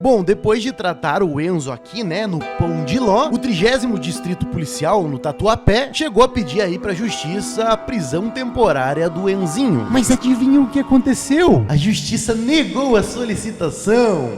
Bom, depois de tratar o Enzo aqui, né, no Pão de Ló, o 30º Distrito Policial, no Tatuapé, chegou a pedir aí pra justiça a prisão temporária do Enzinho. Mas adivinha o que aconteceu? A justiça negou a solicitação.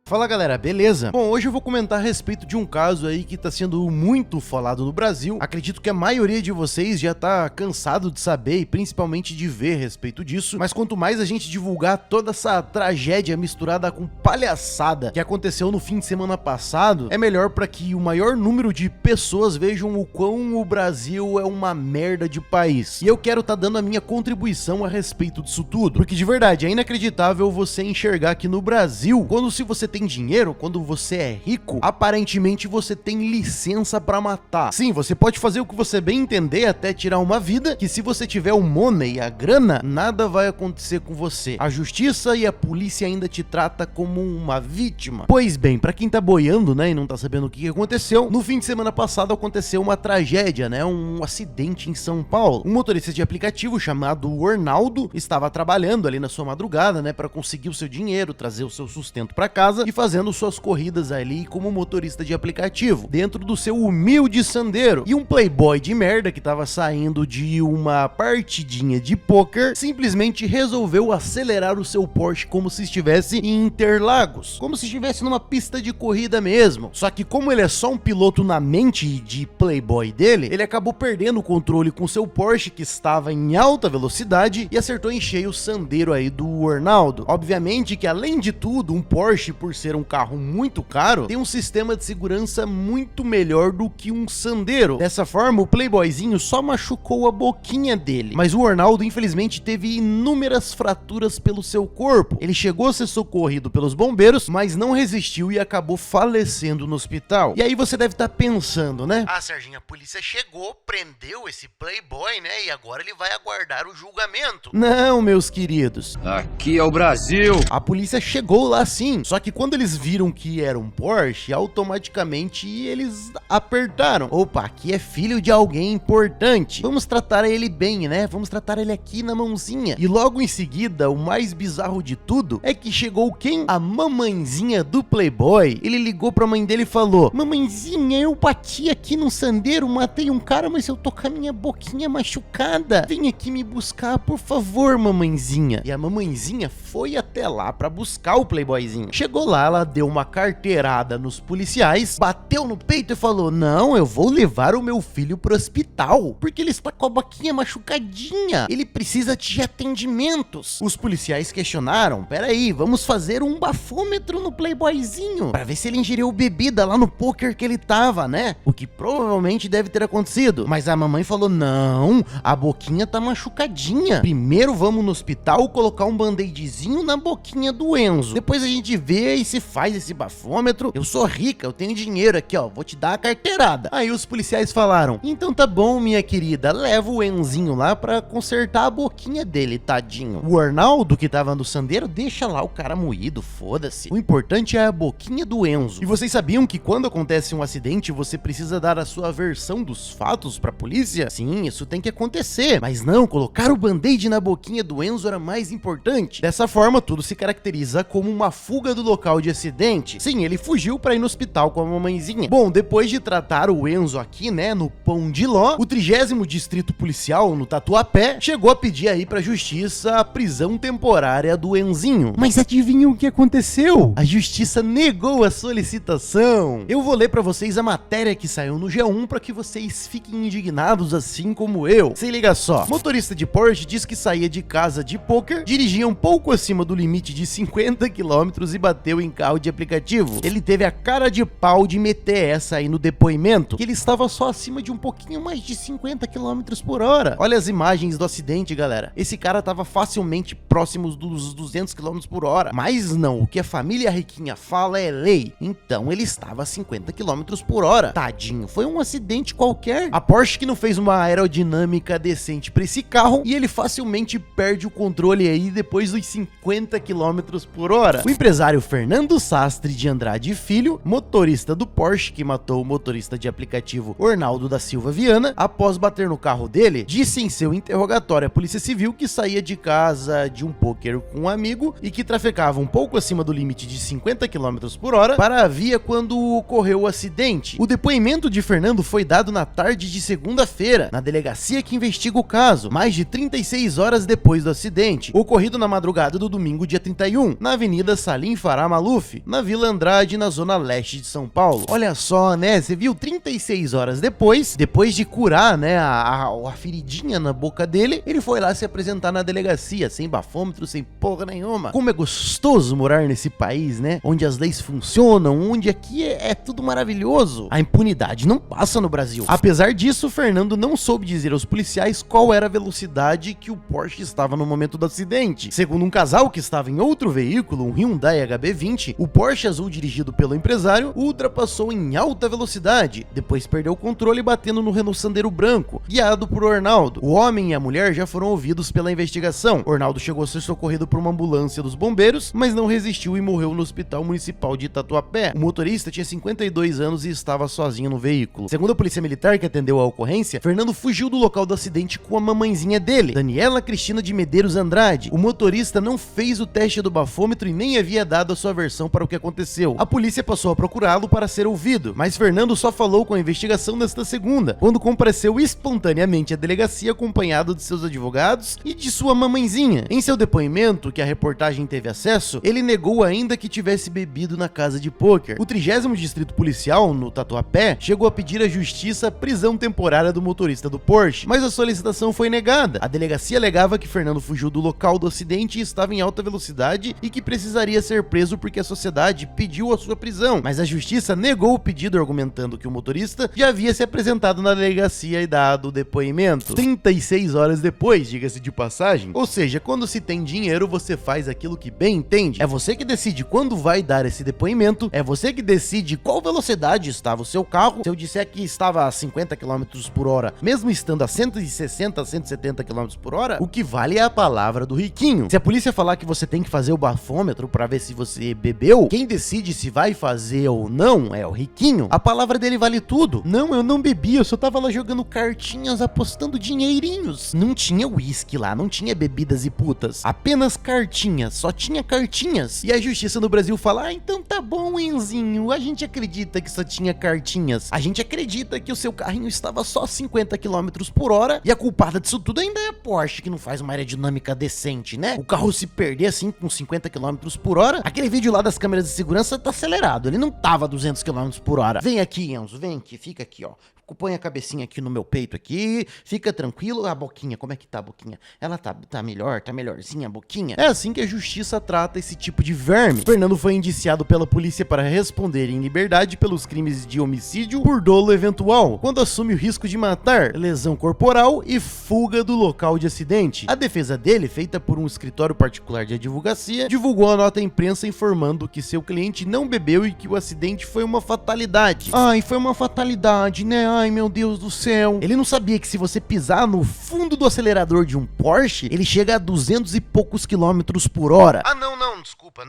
Fala galera, beleza? Bom, hoje eu vou comentar a respeito de um caso aí que tá sendo muito falado no Brasil. Acredito que a maioria de vocês já tá cansado de saber e principalmente de ver a respeito disso, mas quanto mais a gente divulgar toda essa tragédia misturada com palhaçada que aconteceu no fim de semana passado, é melhor para que o maior número de pessoas vejam o quão o Brasil é uma merda de país. E eu quero tá dando a minha contribuição a respeito disso tudo, porque de verdade é inacreditável você enxergar que no Brasil, se você tem dinheiro, quando você é rico, aparentemente você tem licença pra matar. Sim, você pode fazer o que você bem entender até tirar uma vida, que se você tiver o money, a grana, nada vai acontecer com você. A justiça e a polícia ainda te trata como uma vítima. Pois bem, pra quem tá boiando, né, e não tá sabendo o que aconteceu, no fim de semana passado aconteceu uma tragédia, né, um acidente em São Paulo. Um motorista de aplicativo chamado Arnaldo estava trabalhando ali na sua madrugada, né, pra conseguir o seu dinheiro, trazer o seu sustento pra casa e fazendo suas corridas ali como motorista de aplicativo, dentro do seu humilde Sandero. E um playboy de merda que tava saindo de uma partidinha de poker simplesmente resolveu acelerar o seu Porsche como se estivesse em Interlagos, como se estivesse numa pista de corrida mesmo. Só que como ele é só um piloto na mente de playboy dele, ele acabou perdendo o controle com seu Porsche que estava em alta velocidade e acertou em cheio o Sandero aí do Arnaldo. Obviamente que além de tudo, um Porsche, por ser um carro muito caro, tem um sistema de segurança muito melhor do que um Sandero. Dessa forma, o playboyzinho só machucou a boquinha dele, mas o Arnaldo infelizmente teve inúmeras fraturas pelo seu corpo. Ele chegou a ser socorrido pelos bombeiros, mas não resistiu e acabou falecendo no hospital. E aí você deve estar pensando, né? Ah, Serginho, a polícia chegou, prendeu esse playboy, né? E agora ele vai aguardar o julgamento. Não, meus queridos. Aqui é o Brasil. A polícia chegou lá sim, só que quando eles viram que era um Porsche, automaticamente eles apertaram. Opa, aqui é filho de alguém importante. Vamos tratar ele bem, né? Vamos tratar ele aqui na mãozinha. E logo em seguida, o mais bizarro de tudo é que chegou quem? A mamãezinha do playboy. Ele ligou pra mãe dele e falou: mamãezinha, eu bati aqui no Sandero, matei um cara, mas eu tô com a minha boquinha machucada. Vem aqui me buscar, por favor, mamãezinha. E a mamãezinha foi até lá pra buscar o playboyzinho. Chegou lá, ela deu uma carteirada nos policiais, bateu no peito e falou: não, eu vou levar o meu filho pro hospital, porque ele está com a boquinha machucadinha, ele precisa de atendimentos. Os policiais questionaram: peraí, vamos fazer um bafômetro no playboyzinho, pra ver se ele ingeriu bebida lá no poker que ele tava, né? O que provavelmente deve ter acontecido. Mas a mamãe falou: não, a boquinha tá machucadinha, primeiro vamos no hospital colocar um band-aidzinho na boquinha do Enzo, depois a gente vê e se faz esse bafômetro. Eu sou rica, eu tenho dinheiro aqui, ó, vou te dar a carteirada. Aí os policiais falaram: então tá bom, minha querida, leva o Enzinho lá pra consertar a boquinha dele, tadinho. O Arnaldo, que tava no Sandero, deixa lá o cara moído, foda-se. O importante é a boquinha do Enzo. E vocês sabiam que quando acontece um acidente, você precisa dar a sua versão dos fatos pra polícia? Sim, isso tem que acontecer. Mas não, colocar o band-aid na boquinha do Enzo era mais importante. Dessa forma, tudo se caracteriza como uma fuga do local de acidente. Sim, ele fugiu pra ir no hospital com a mamãezinha. Bom, depois de tratar o Enzo aqui, né, no Pão de Ló, o 30º Distrito Policial, no Tatuapé, chegou a pedir aí pra justiça a prisão temporária do Enzinho. Mas adivinha o que aconteceu? A justiça negou a solicitação. Eu vou ler pra vocês a matéria que saiu no G1 pra que vocês fiquem indignados assim como eu. Se liga só. Motorista de Porsche diz que saía de casa de poker, dirigia um pouco acima do limite de 50 km e bateu em carro de aplicativo. Ele teve a cara de pau de meter essa aí no depoimento, que ele estava só acima de um pouquinho mais de 50 km por hora. Olha as imagens do acidente, galera. Esse cara tava facilmente próximos dos 200 km por hora. Mas não, o que a família riquinha fala é lei. Então ele estava a 50 km por hora. Tadinho, foi um acidente qualquer. A Porsche que não fez uma aerodinâmica decente para esse carro e ele facilmente perde o controle aí depois dos 50 km por hora. O empresário Fernando Fernando Sastre de Andrade Filho, motorista do Porsche que matou o motorista de aplicativo Ornaldo da Silva Viana, após bater no carro dele, disse em seu interrogatório à Polícia Civil que saía de casa de um pôquer com um amigo e que trafegava um pouco acima do limite de 50 km por hora para a via quando ocorreu o acidente. O depoimento de Fernando foi dado na tarde de segunda-feira, na delegacia que investiga o caso, mais de 36 horas depois do acidente, ocorrido na madrugada do domingo, dia 31, na Avenida Salim Farah Maluf, na Vila Andrade, na zona leste de São Paulo. Olha só, né? Você viu 36 horas depois de curar, né, a feridinha na boca dele, ele foi lá se apresentar na delegacia, sem bafômetro, sem porra nenhuma. Como é gostoso morar nesse país, né? Onde as leis funcionam, onde aqui é tudo maravilhoso. A impunidade não passa no Brasil. Apesar disso, Fernando não soube dizer aos policiais qual era a velocidade que o Porsche estava no momento do acidente. Segundo um casal que estava em outro veículo, um Hyundai HB20, o Porsche azul dirigido pelo empresário o ultrapassou em alta velocidade, depois perdeu o controle batendo no Renault Sandero branco, guiado por Ornaldo. O homem e a mulher já foram ouvidos pela investigação. Ornaldo chegou a ser socorrido por uma ambulância dos bombeiros, mas não resistiu e morreu no Hospital Municipal de Tatuapé. O motorista tinha 52 anos e estava sozinho no veículo. Segundo a polícia militar que atendeu a ocorrência, Fernando fugiu do local do acidente com a mamãezinha dele, Daniela Cristina de Medeiros Andrade. O motorista não fez o teste do bafômetro e nem havia dado a sua versão para o que aconteceu. A polícia passou a procurá-lo para ser ouvido, mas Fernando só falou com a investigação nesta segunda, quando compareceu espontaneamente à delegacia acompanhado de seus advogados e de sua mamãezinha. Em seu depoimento, que a reportagem teve acesso, ele negou ainda que tivesse bebido na casa de pôquer. O 30º Distrito Policial, no Tatuapé, chegou a pedir à justiça a prisão temporária do motorista do Porsche, mas a solicitação foi negada. A delegacia alegava que Fernando fugiu do local do acidente e estava em alta velocidade e que precisaria ser preso porque a sociedade pediu a sua prisão, mas a justiça negou o pedido, argumentando que o motorista já havia se apresentado na delegacia e dado o depoimento 36 horas depois, diga-se de passagem. Ou seja, quando se tem dinheiro, você faz aquilo que bem entende. É você que decide quando vai dar esse depoimento, é você que decide qual velocidade estava o seu carro. Se eu disser que estava a 50 km por hora, mesmo estando a 160, 170 km por hora, o que vale é a palavra do riquinho. Se a polícia falar que você tem que fazer o bafômetro para ver se você bebeu, quem decide se vai fazer ou não é o riquinho. A palavra dele vale tudo. Não, eu não bebi, eu só tava lá jogando cartinhas, apostando dinheirinhos. Não tinha uísque lá, não tinha bebidas e putas. Apenas cartinhas, só tinha cartinhas. E a justiça no Brasil fala, ah, então tá bom, Enzinho, a gente acredita que só tinha cartinhas. A gente acredita que o seu carrinho estava só 50 km por hora e a culpada disso tudo ainda é a Porsche, que não faz uma aerodinâmica decente, né? O carro se perder assim com 50 km por hora, aquele vídeo lá das câmeras de segurança tá acelerado, ele não tava a 200 km por hora. Vem aqui, Enzo, vem aqui, fica aqui, ó. Põe a cabecinha aqui no meu peito aqui, fica tranquilo. A boquinha, como é que tá a boquinha? Ela tá melhor, tá melhorzinha a boquinha? É assim que a justiça trata esse tipo de verme. Fernando foi indiciado pela polícia para responder em liberdade pelos crimes de homicídio por dolo eventual, quando assume o risco de matar, lesão corporal e fuga do local de acidente. A defesa dele, feita por um escritório particular de advocacia, divulgou a nota à imprensa informando que seu cliente não bebeu e que o acidente foi uma fatalidade. Ai, foi uma fatalidade, né? Ai, meu Deus do céu. Ele não sabia que se você pisar no fundo do acelerador de um Porsche, ele chega a 200 e poucos quilômetros por hora. Ah, não, desculpa,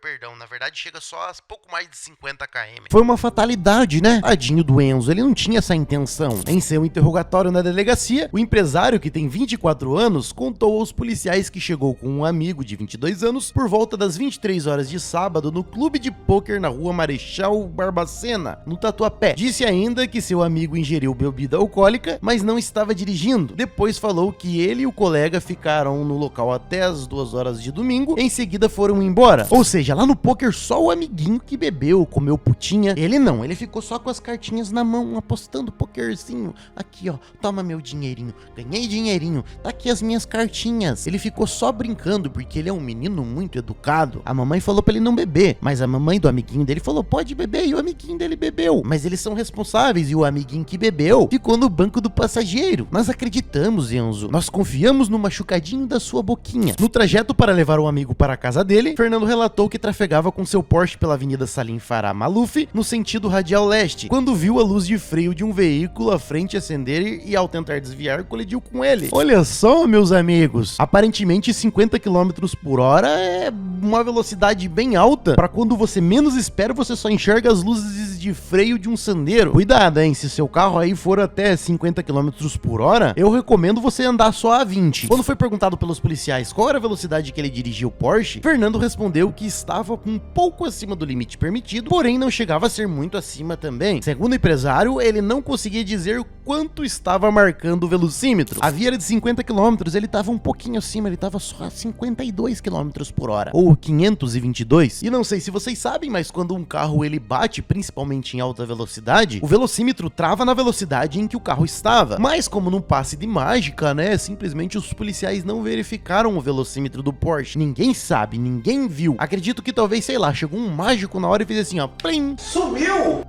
perdão. Na verdade, chega só a pouco mais de 50 km. Foi uma fatalidade, né? Tadinho do Enzo, ele não tinha essa intenção. Em seu interrogatório na delegacia, o empresário, que tem 24 anos, contou aos policiais que chegou com um amigo de 22 anos por volta das 23 horas de sábado no clube de pôquer na rua Marechal Barbacena, no Tatuapé. Disse ainda que seu amigo ingeriu bebida alcoólica, mas não estava dirigindo. Depois falou que ele e o colega ficaram no local até as 2 horas de domingo, em seguida foram embora. Ou seja, lá no pôquer só o amiguinho que bebeu, comeu putinha. Ele não, ele ficou só com as cartinhas na mão, apostando pokerzinho. Aqui, ó, toma meu dinheirinho. Ganhei dinheirinho, tá aqui as minhas cartinhas. Ele ficou só brincando, porque ele é um menino muito educado. A mamãe falou pra ele não beber, mas a mamãe do amiguinho dele falou, pode beber, e o amiguinho dele bebeu. Mas eles são responsáveis, e o amiguinho amiguinho que bebeu ficou no banco do passageiro. Nós acreditamos, Enzo. Nós confiamos no machucadinho da sua boquinha. No trajeto para levar o amigo para a casa dele, Fernando relatou que trafegava com seu Porsche pela Avenida Salim Farah Maluf, no sentido radial leste, quando viu a luz de freio de um veículo à frente acender e, ao tentar desviar, colidiu com ele. Olha só, meus amigos, aparentemente 50 km por hora é uma velocidade bem alta. Para quando você menos espera, você só enxerga as luzes de freio de um sandeiro. Cuidado, hein? Se seu carro aí for até 50 km por hora, eu recomendo você andar só a 20. Quando foi perguntado pelos policiais qual era a velocidade que ele dirigia o Porsche, Fernando respondeu que estava um pouco acima do limite permitido, porém não chegava a ser muito acima também. Segundo o empresário, ele não conseguia dizer quanto estava marcando o velocímetro. A via era de 50 km, ele estava um pouquinho acima, ele estava só a 52 km por hora, ou 522. E não sei se vocês sabem, mas quando um carro ele bate, principalmente em alta velocidade, o velocímetro trava na velocidade em que o carro estava. Mas como num passe de mágica, né, simplesmente os policiais não verificaram o velocímetro do Porsche. Ninguém sabe, ninguém viu. Acredito que talvez, sei lá, chegou um mágico na hora e fez assim, ó, plim!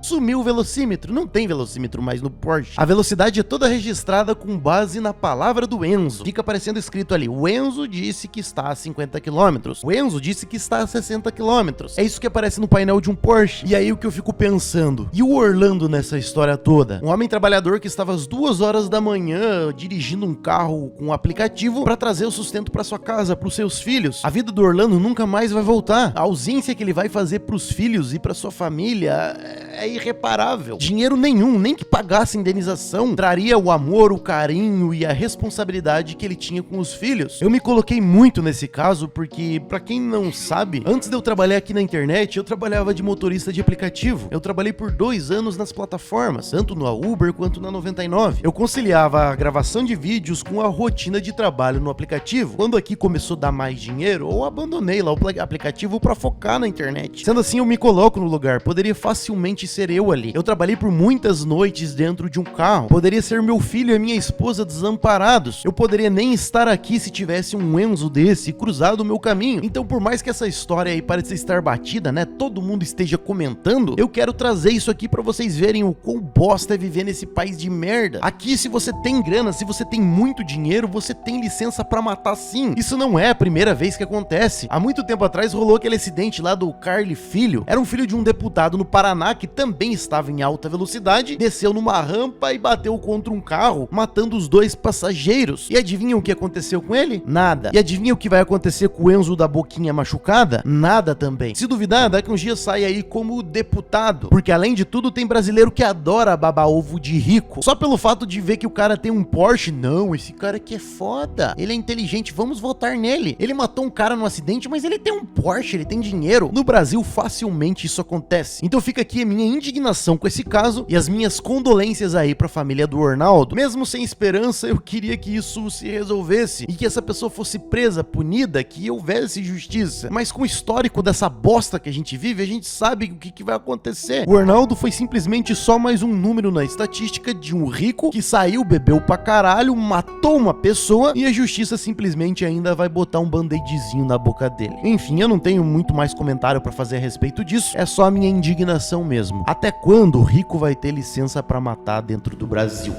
Sumiu o velocímetro. Não tem velocímetro mais no Porsche. A velocidade é toda registrada com base na palavra do Enzo. Fica aparecendo escrito ali, o Enzo disse que está a 50 km. O Enzo disse que está a 60 km. É isso que aparece no painel de um Porsche. E aí o que eu fico pensando, e o Orlando nessa história toda? Um homem trabalhador que estava às 2 horas da manhã dirigindo um carro com um aplicativo para trazer o sustento para sua casa, para os seus filhos. A vida do Orlando nunca mais vai voltar. A ausência que ele vai fazer para os filhos e para sua família é irreparável. Dinheiro nenhum, nem que pagasse a indenização, traria o amor, o carinho e a responsabilidade que ele tinha com os filhos. Eu me coloquei muito nesse caso porque, pra quem não sabe, antes de eu trabalhar aqui na internet, eu trabalhava de motorista de aplicativo. Eu trabalhei por 2 anos nas plataformas, tanto no Uber quanto na 99. Eu conciliava a gravação de vídeos com a rotina de trabalho no aplicativo. Quando aqui começou a dar mais dinheiro, eu abandonei lá o aplicativo pra focar na internet. Sendo assim, eu me coloco no lugar, poderia facilmente ser eu ali. Eu trabalhei por muitas noites dentro de um carro, poderia ser meu filho e minha esposa desamparados. Eu poderia nem estar aqui se tivesse um Enzo desse cruzado o meu caminho. Então, por mais que essa história aí pareça estar batida, né, todo mundo esteja comentando, eu quero trazer isso aqui pra vocês verem o quão bosta é viver nesse país de merda. Aqui, se você tem grana, se você tem muito dinheiro, você tem licença pra matar sim. Isso não é a primeira vez que acontece. Há muito tempo atrás rolou aquele acidente lá do Carly Filho. Era um filho de um deputado no Paraná que também estava em alta velocidade, desceu numa rampa e bateu contra um carro, matando os 2 passageiros. E adivinha o que aconteceu com ele? Nada. E adivinha o que vai acontecer com o Enzo da boquinha machucada? Nada também. Se duvidar, daqui uns dias sai aí como deputado, porque além de tudo tem brasileiro que adora babar ovo de rico, só pelo fato de ver que o cara tem um Porsche. Não, esse cara aqui é foda, ele é inteligente, vamos votar nele. Ele matou um cara no acidente, mas ele tem um Porsche, ele tem dinheiro. No Brasil, facilmente isso acontece. Então fica aqui a minha indignação com esse caso e as minhas condolências aí pra família do Ornaldo. Mesmo sem esperança, eu queria que isso se resolvesse e que essa pessoa fosse presa, punida, que houvesse justiça. Mas com o histórico dessa bosta que a gente vive, a gente sabe o que vai acontecer. O Ornaldo foi simplesmente só mais um número na estatística de um rico que saiu, bebeu pra caralho, matou uma pessoa e a justiça simplesmente ainda vai botar um band-aidzinho na boca dele. Enfim, eu não tenho muito mais comentário pra fazer a respeito disso, é só a minha indignação mesmo. Até quando o rico vai ter licença pra matar dentro do Brasil?